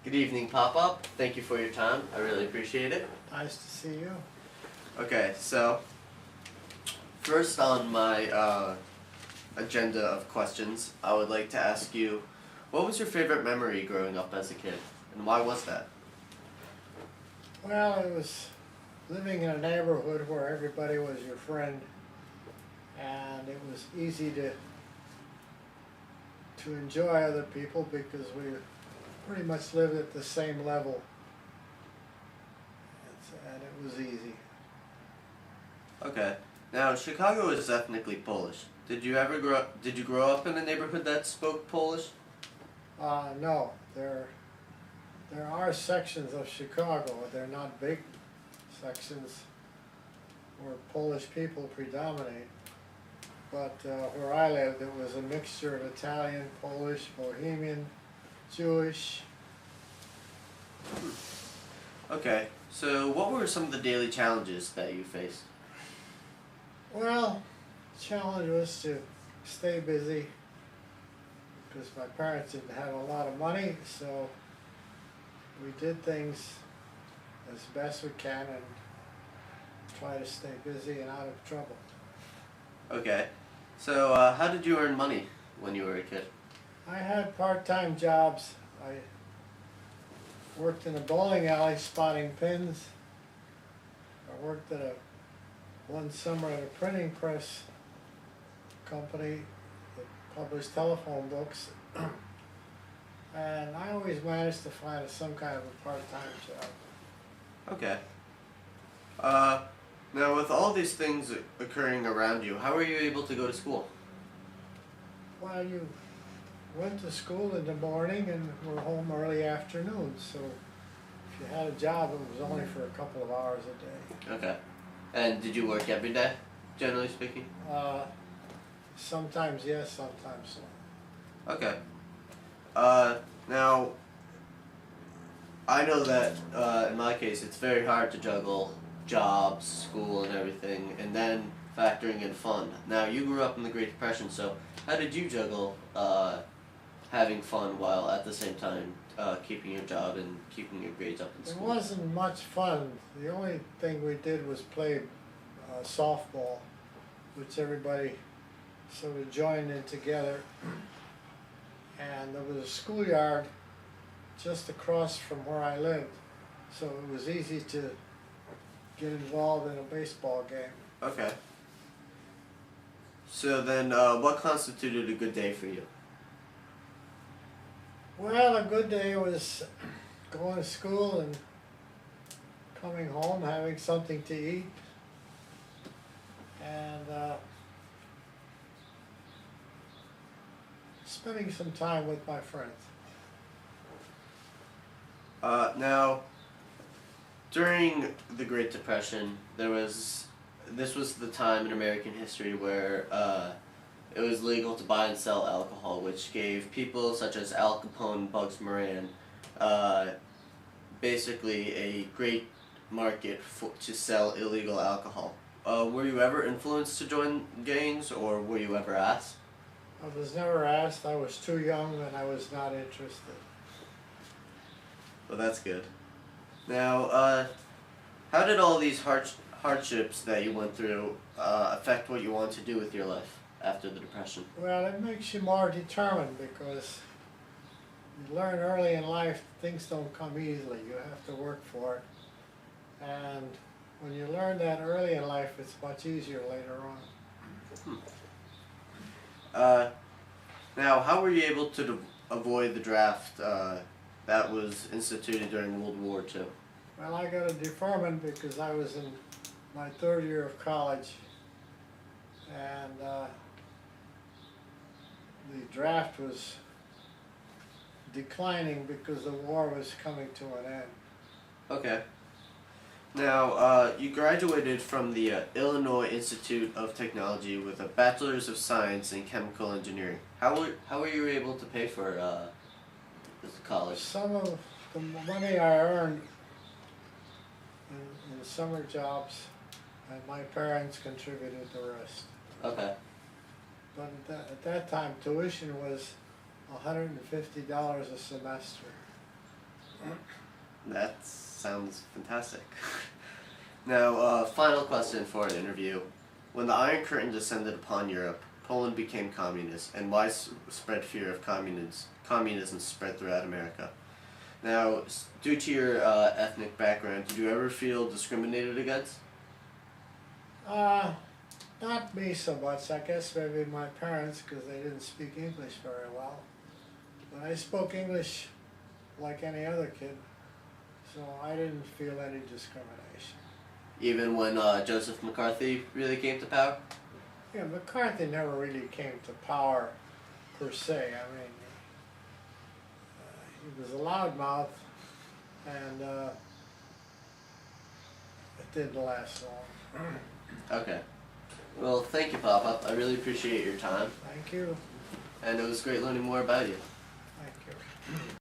Good evening, Pop-Up. Thank you for your time. I really appreciate it. Nice to see you. Okay, so first on my agenda of questions, I would like to ask you, what was your favorite memory growing up as a kid, and why was that? Well, I was living in a neighborhood where everybody was your friend, and it was easy to enjoy other people because we pretty much lived at the same level, and it was easy. Okay. Now, Chicago is ethnically Polish. Did you grow up in a neighborhood that spoke Polish? No, there are sections of Chicago. They're not big sections where Polish people predominate. But where I lived, it was a mixture of Italian, Polish, Bohemian, Jewish. Okay. So, what were some of the daily challenges that you faced? Well, the challenge was to stay busy because my parents didn't have a lot of money, so we did things as best we can and try to stay busy and out of trouble. Okay. So, how did you earn money when you were a kid? I had part-time jobs. I worked in a bowling alley spotting pins. I worked at one summer at a printing press company that published telephone books. And I always managed to find some kind of a part-time job. Okay. Now with all these things occurring around you, how were you able to go to school? Well, you went to school in the morning and were home early afternoon, so if you had a job, it was only for a couple of hours a day. Okay. And did you work every day, generally speaking? Sometimes yes, sometimes no. Okay. Now, I know that in my case, it's very hard to juggle jobs, school, and everything, and then factoring in fun. Now, you grew up in the Great Depression, so how did you juggle having fun while at the same time keeping your job and keeping your grades up in It school? wasn't much fun. The only thing we did was play softball, which everybody sort of joined in together. And there was a schoolyard just across from where I lived, so it was easy to get involved in a baseball game. Okay. So then, what constituted a good day for you? Well, a good day was going to school and coming home, having something to eat, and spending some time with my friends. Now, during the Great Depression, this was the time in American history where it was legal to buy and sell alcohol, which gave people such as Al Capone and Bugs Moran basically a great market to sell illegal alcohol. Were you ever influenced to join gangs, or were you ever asked? I was never asked. I was too young and I was not interested. Well, that's good. Now, how did all these hardships that you went through affect what you want to do with your life after the Depression? Well, it makes you more determined because you learn early in life things don't come easily. You have to work for it. And when you learn that early in life, it's much easier later on. Now, how were you able to avoid the draft that was instituted during World War II? Well, I got a deferment because I was in my third year of college, and the draft was declining because the war was coming to an end. Okay. Now, you graduated from the Illinois Institute of Technology with a Bachelor's of Science in Chemical Engineering. How were you able to pay for this college? Some of the money I earned in summer jobs, and my parents contributed the rest. Okay. But at that time, tuition was $150 a semester. That sounds fantastic. Now, final question for an interview. When the Iron Curtain descended upon Europe, Poland became communist, and widespread fear of communism spread throughout America. Now, due to your ethnic background, did you ever feel discriminated against? Not me so much. I guess maybe my parents, because they didn't speak English very well. But I spoke English like any other kid, so I didn't feel any discrimination. Even when Joseph McCarthy really came to power? Yeah, McCarthy never really came to power per se. I mean, he was a loudmouth, and it didn't last long. Okay. Well, thank you, Papa. I really appreciate your time, Thank you. and it was great learning more about you.